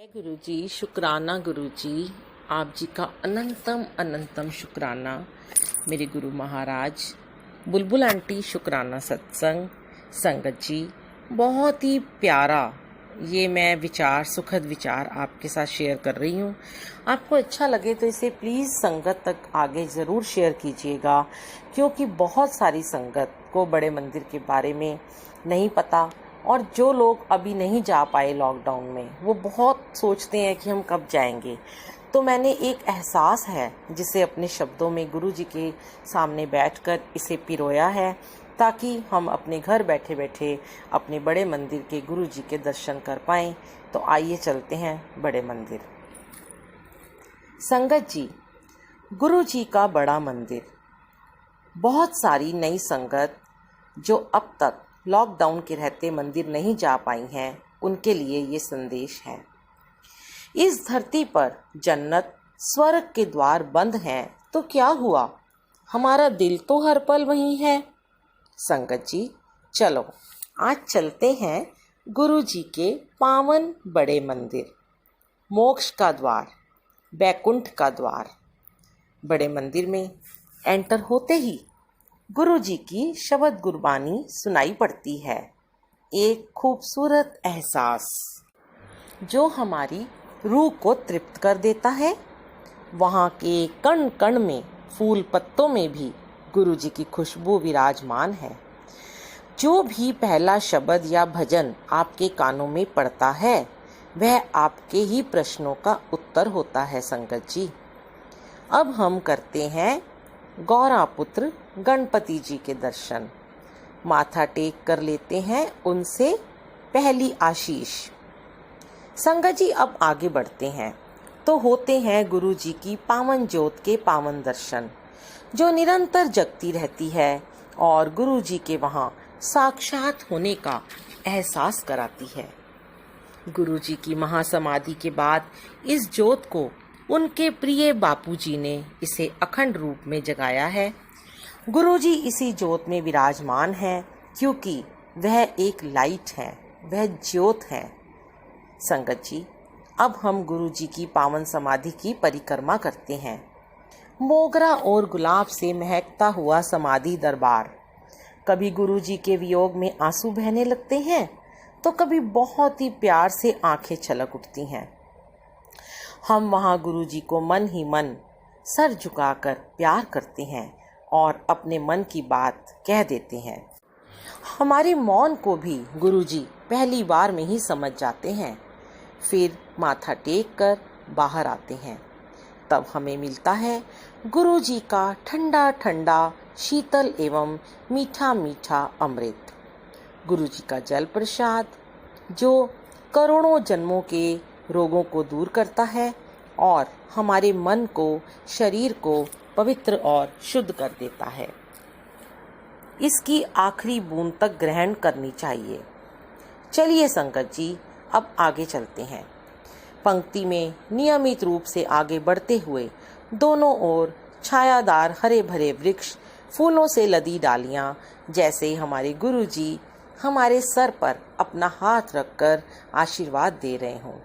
गुरुजी, शुक्राना गुरुजी, आप जी का अनंतम अनंतम शुक्राना। मेरे गुरु महाराज, बुलबुल आंटी शुक्राना सत्संग संगत जी, बहुत ही प्यारा ये मैं विचार, सुखद विचार आपके साथ शेयर कर रही हूँ। आपको अच्छा लगे तो इसे प्लीज़ संगत तक आगे ज़रूर शेयर कीजिएगा, क्योंकि बहुत सारी संगत को बड़े मंदिर के बारे में नहीं पता, और जो लोग अभी नहीं जा पाए लॉकडाउन में, वो बहुत सोचते हैं कि हम कब जाएंगे। तो मैंने एक एहसास है जिसे अपने शब्दों में गुरु जी के सामने बैठकर इसे पिरोया है, ताकि हम अपने घर बैठे बैठे अपने बड़े मंदिर के गुरु जी के दर्शन कर पाएं। तो आइए चलते हैं बड़े मंदिर। संगत जी, गुरु जी का बड़ा मंदिर। बहुत सारी नई संगत जो अब तक लॉकडाउन के रहते मंदिर नहीं जा पाई हैं, उनके लिए ये संदेश है। इस धरती पर जन्नत स्वर्ग के द्वार बंद हैं, तो क्या हुआ, हमारा दिल तो हर पल वहीं है। संगत जी, चलो आज चलते हैं गुरु जी के पावन बड़े मंदिर, मोक्ष का द्वार, बैकुंठ का द्वार। बड़े मंदिर में एंटर होते ही गुरु जी की शब्द गुरबानी सुनाई पड़ती है। एक खूबसूरत एहसास जो हमारी रूह को तृप्त कर देता है। वहाँ के कण कण में, फूल पत्तों में भी गुरु जी की खुशबू विराजमान है। जो भी पहला शब्द या भजन आपके कानों में पड़ता है, वह आपके ही प्रश्नों का उत्तर होता है। संगत जी, अब हम करते हैं गौरापुत्र गणपति जी के दर्शन। माथा टेक कर लेते हैं उनसे पहली आशीष। संगत जी, अब आगे बढ़ते हैं तो होते हैं गुरु जी की पावन ज्योत के पावन दर्शन, जो निरंतर जगती रहती है और गुरु जी के वहाँ साक्षात होने का एहसास कराती है। गुरु जी की महासमाधि के बाद इस ज्योत को उनके प्रिय बापूजी ने इसे अखंड रूप में जगाया है। गुरुजी इसी ज्योत में विराजमान है, क्योंकि वह एक लाइट है, वह ज्योत है। संगत जी, अब हम गुरु जी की पावन समाधि की परिक्रमा करते हैं। मोगरा और गुलाब से महकता हुआ समाधि दरबार। कभी गुरु जी के वियोग में आंसू बहने लगते हैं, तो कभी बहुत ही प्यार से आंखें छलक उठती हैं। हम वहाँ गुरु जी को मन ही मन सर झुकाकर प्यार करते हैं और अपने मन की बात कह देते हैं। हमारे मौन को भी गुरु जी पहली बार में ही समझ जाते हैं। फिर माथा टेक कर बाहर आते हैं, तब हमें मिलता है गुरु जी का ठंडा ठंडा, शीतल एवं मीठा मीठा अमृत। गुरु जी का जल प्रसाद, जो करोड़ों जन्मों के रोगों को दूर करता है और हमारे मन को, शरीर को पवित्र और शुद्ध कर देता है। इसकी आखिरी बूंद तक ग्रहण करनी चाहिए। चलिए संगत जी, अब आगे चलते हैं। पंक्ति में नियमित रूप से आगे बढ़ते हुए दोनों ओर छायादार हरे भरे वृक्ष, फूलों से लदी डालियां, जैसे हमारे गुरु जी हमारे सर पर अपना हाथ रखकर आशीर्वाद दे रहे हों।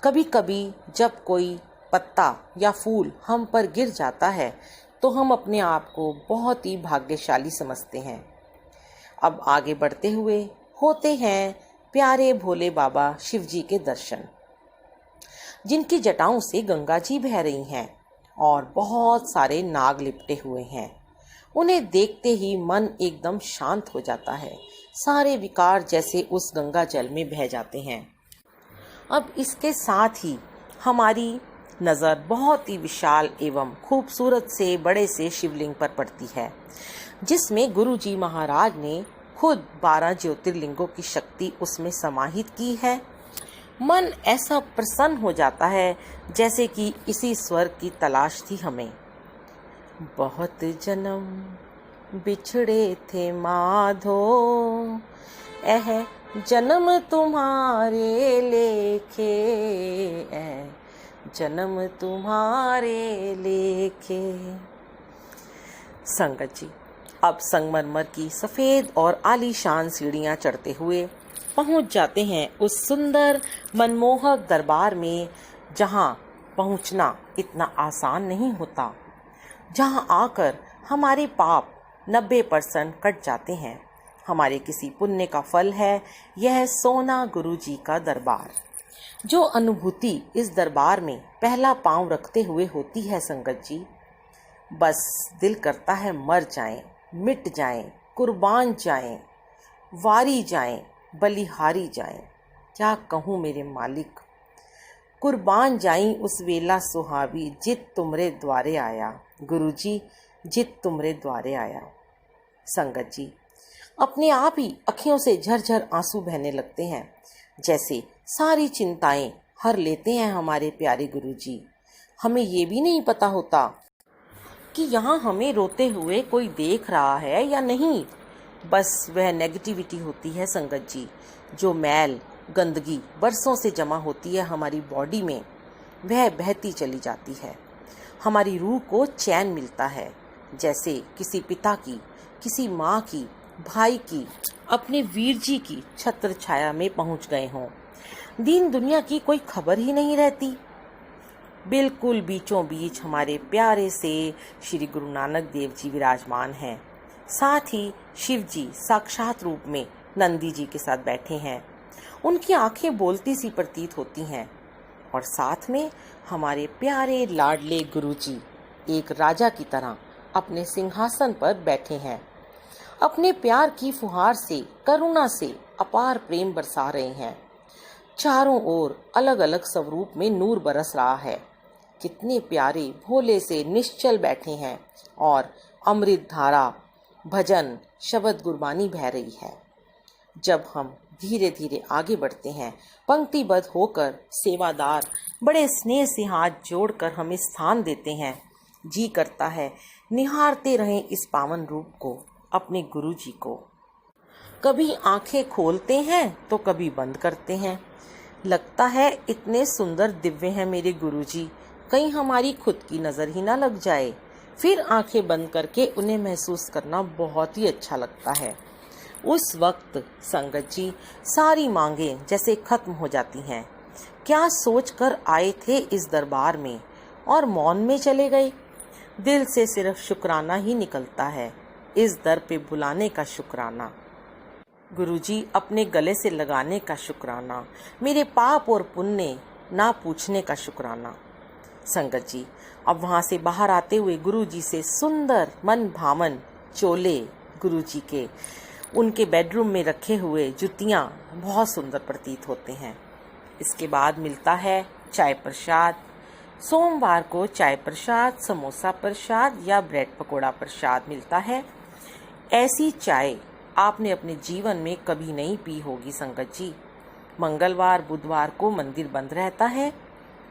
कभी कभी जब कोई पत्ता या फूल हम पर गिर जाता है, तो हम अपने आप को बहुत ही भाग्यशाली समझते हैं। अब आगे बढ़ते हुए होते हैं प्यारे भोले बाबा शिव जी के दर्शन, जिनकी जटाओं से गंगा जी बह रही हैं और बहुत सारे नाग लिपटे हुए हैं। उन्हें देखते ही मन एकदम शांत हो जाता है। सारे विकार जैसे उस गंगा जल में बह जाते हैं। अब इसके साथ ही हमारी नज़र बहुत ही विशाल एवं खूबसूरत से बड़े से शिवलिंग पर पड़ती है, जिसमें गुरु जी महाराज ने खुद 12 ज्योतिर्लिंगों की शक्ति उसमें समाहित की है। मन ऐसा प्रसन्न हो जाता है जैसे कि इसी स्वर्ग की तलाश थी हमें। बहुत जन्म बिछड़े थे माधो, जन्म तुम्हारे लेखे, जन्म तुम्हारे लेखे। संगत जी, अब संगमरमर की सफ़ेद और आलीशान सीढ़ियाँ चढ़ते हुए पहुंच जाते हैं उस सुंदर मनमोहक दरबार में, जहां पहुंचना इतना आसान नहीं होता, जहां आकर हमारे पाप 90% कट जाते हैं। हमारे किसी पुण्य का फल है यह सोना गुरुजी का दरबार। जो अनुभूति इस दरबार में पहला पांव रखते हुए होती है संगत जी, बस दिल करता है मर जाएं, मिट जाएं, कुर्बान जाएं, वारी जाएं, बलिहारी जाएं। क्या कहूँ मेरे मालिक, कुर्बान जाई उस वेला सुहावी, जित तुमरे द्वारे आया। गुरुजी जित तुमरे द्वारे आया। संगत जी, अपने आप ही अखियों से झरझर आंसू बहने लगते हैं, जैसे सारी चिंताएं हर लेते हैं हमारे प्यारे गुरुजी। हमें ये भी नहीं पता होता कि यहाँ हमें रोते हुए कोई देख रहा है या नहीं। बस वह नेगेटिविटी होती है संगत जी, जो मैल गंदगी बरसों से जमा होती है हमारी बॉडी में, वह बहती चली जाती है। हमारी रूह को चैन मिलता है, जैसे किसी पिता की, किसी माँ की, भाई की, अपने वीर जी की छत्र छाया में पहुंच गए हों। दीन दुनिया की कोई खबर ही नहीं रहती। बिल्कुल बीचों बीच हमारे प्यारे से श्री गुरु नानक देव जी विराजमान हैं। साथ ही शिव जी साक्षात रूप में नंदी जी के साथ बैठे हैं। उनकी आंखें बोलती सी प्रतीत होती हैं, और साथ में हमारे प्यारे लाडले गुरुजी एक राजा की तरह अपने सिंहासन पर बैठे हैं। अपने प्यार की फुहार से, करुणा से अपार प्रेम बरसा रहे हैं। चारों ओर अलग अलग स्वरूप में नूर बरस रहा है। कितने प्यारे भोले से निश्चल बैठे हैं, और अमृत धारा, भजन, शब्द गुरबानी बह रही है। जब हम धीरे धीरे आगे बढ़ते हैं, पंक्तिबद्ध होकर सेवादार बड़े स्नेह से हाथ जोड़कर हमें स्थान देते हैं। जी करता है निहारते रहें इस पावन रूप को, अपने गुरु जी को। कभी आंखें खोलते हैं तो कभी बंद करते हैं। लगता है इतने सुंदर दिव्य हैं मेरे गुरु जी, कहीं हमारी खुद की नज़र ही ना लग जाए। फिर आंखें बंद करके उन्हें महसूस करना बहुत ही अच्छा लगता है। उस वक्त संगत जी सारी मांगें जैसे खत्म हो जाती हैं। क्या सोचकर आए थे इस दरबार में और मौन में चले गए। दिल से सिर्फ शुक्राना ही निकलता है, इस दर पे बुलाने का शुक्राना, गुरुजी अपने गले से लगाने का शुक्राना, मेरे पाप और पुण्य ना पूछने का शुक्राना। संगत जी, अब वहाँ से बाहर आते हुए गुरुजी से सुंदर मन भावन चोले गुरुजी के, उनके बेडरूम में रखे हुए जुतियाँ बहुत सुंदर प्रतीत होते हैं। इसके बाद मिलता है चाय प्रसाद। सोमवार को चाय प्रसाद, समोसा प्रसाद या ब्रेड पकोड़ा प्रसाद मिलता है। ऐसी चाय आपने अपने जीवन में कभी नहीं पी होगी संगत जी। मंगलवार बुधवार को मंदिर बंद रहता है।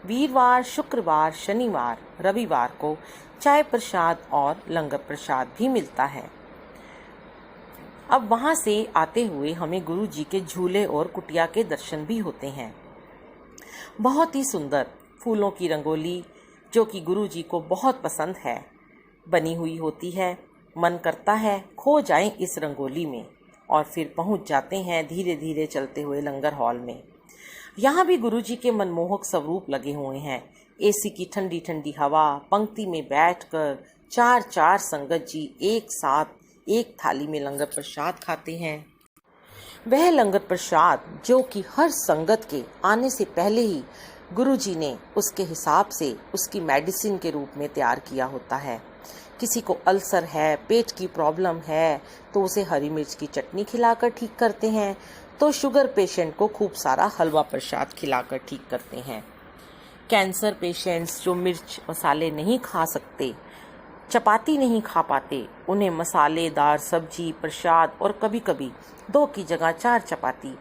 वीरवार, शुक्रवार, शनिवार, रविवार को चाय प्रसाद और लंगर प्रसाद भी मिलता है। अब वहां से आते हुए हमें गुरु जी के झूले और कुटिया के दर्शन भी होते हैं। बहुत ही सुंदर फूलों की रंगोली, जो कि गुरु जी को बहुत पसंद है, बनी हुई होती है। मन करता है खो जाएं इस रंगोली में, और फिर पहुंच जाते हैं धीरे धीरे चलते हुए लंगर हॉल में। यहाँ भी गुरु जी के मनमोहक स्वरूप लगे हुए हैं। एसी की ठंडी ठंडी हवा, पंक्ति में बैठकर चार चार संगत जी एक साथ एक थाली में लंगर प्रसाद खाते हैं। वह लंगर प्रसाद जो कि हर संगत के आने से पहले ही गुरुजी ने उसके हिसाब से उसकी मेडिसिन के रूप में तैयार किया होता है। किसी को अल्सर है, पेट की प्रॉब्लम है, तो उसे हरी मिर्च की चटनी खिलाकर ठीक करते हैं। तो शुगर पेशेंट को खूब सारा हलवा प्रसाद खिलाकर ठीक करते हैं। कैंसर पेशेंट्स जो मिर्च मसाले नहीं खा सकते, चपाती नहीं खा पाते, उन्हें मसालेदार सब्जी प्रसाद और कभी कभी 2 की जगह 4 चपाती,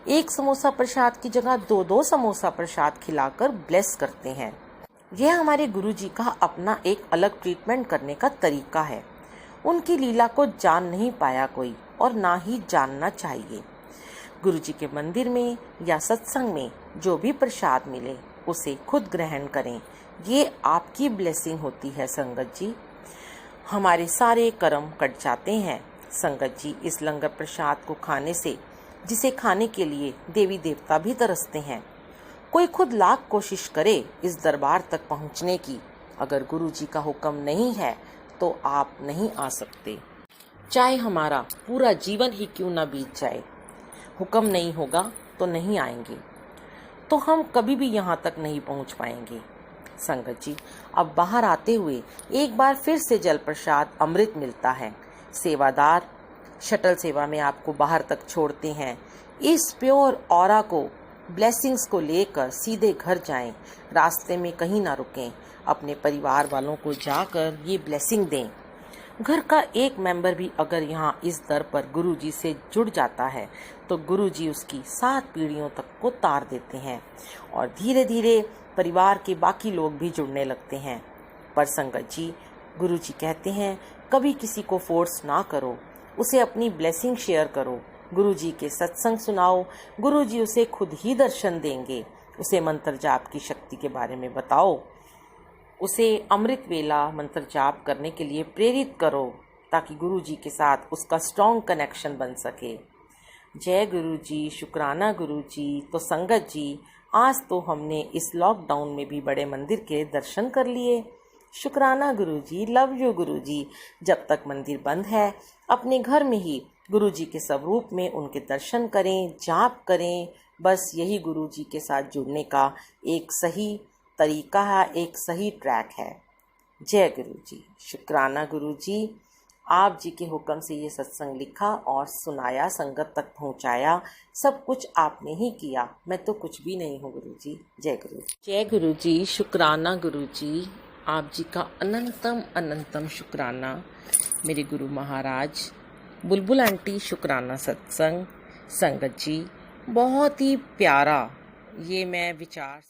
1 समोसा प्रसाद की जगह 2-2 समोसा प्रसाद खिलाकर ब्लेस करते हैं। यह हमारे गुरुजी का अपना एक अलग ट्रीटमेंट करने का तरीका है। उनकी लीला को जान नहीं पाया कोई, और ना ही जानना चाहिए। गुरुजी के मंदिर में या सत्संग में जो भी प्रसाद मिले उसे खुद ग्रहण करें, ये आपकी ब्लेसिंग होती है संगत जी। हमारे सारे कर्म कट जाते हैं संगत जी इस लंगर प्रसाद को खाने से। जिसे खाने के लिए देवी देवता भी तरसते हैं। कोई खुद लाख कोशिश करे इस दरबार तक पहुंचने की, अगर गुरु जी का हुक्म नहीं है तो आप नहीं आ सकते। चाहे हमारा पूरा जीवन ही क्यों ना बीत जाए, हुक्म नहीं होगा तो नहीं आएंगे, तो हम कभी भी यहाँ तक नहीं पहुँच पाएंगे। संगत जी, अब बाहर आते हुए एक बार फिर से जल प्रसाद अमृत मिलता है। सेवादार शटल सेवा में आपको बाहर तक छोड़ते हैं। इस प्योर ऑरा को, ब्लेसिंग्स को लेकर सीधे घर जाएं। रास्ते में कहीं ना रुकें। अपने परिवार वालों को जाकर ये ब्लेसिंग दें। घर का एक मेंबर भी अगर यहाँ इस दर पर गुरुजी से जुड़ जाता है तो गुरुजी उसकी 7 पीढ़ियों तक को तार देते हैं और धीरे धीरे परिवार के बाकी लोग भी जुड़ने लगते हैं। पर संगत जी, गुरुजी कहते हैं कभी किसी को फोर्स ना करो, उसे अपनी ब्लेसिंग शेयर करो, गुरुजी के सत्संग सुनाओ, गुरुजी उसे खुद ही दर्शन देंगे। उसे मंत्र जाप की शक्ति के बारे में बताओ, उसे अमृत वेला मंत्र जाप करने के लिए प्रेरित करो ताकि गुरुजी के साथ उसका स्ट्रॉन्ग कनेक्शन बन सके। जय गुरुजी, शुक्राना गुरुजी। तो संगत जी, आज तो हमने इस लॉकडाउन में भी बड़े मंदिर के दर्शन कर लिए। शुक्राना गुरुजी, लव यू गुरुजी। जब तक मंदिर बंद है, अपने घर में ही गुरुजी के स्वरूप में उनके दर्शन करें, जाप करें। बस यही गुरुजी के साथ जुड़ने का एक सही तरीका है, एक सही ट्रैक है। जय गुरुजी, शुक्राना गुरुजी। आप जी के हुक्म से ये सत्संग लिखा और सुनाया, संगत तक पहुंचाया, सब कुछ आपने ही किया, मैं तो कुछ भी नहीं हूँ गुरुजी। जय गुरु। जय गुरुजी, शुक्राना गुरुजी। आप जी का अनंतम अनंतम शुक्राना। मेरे गुरु महाराज, बुलबुल आंटी, शुक्राना सत्संग। संगत जी, बहुत ही प्यारा ये मैं विचार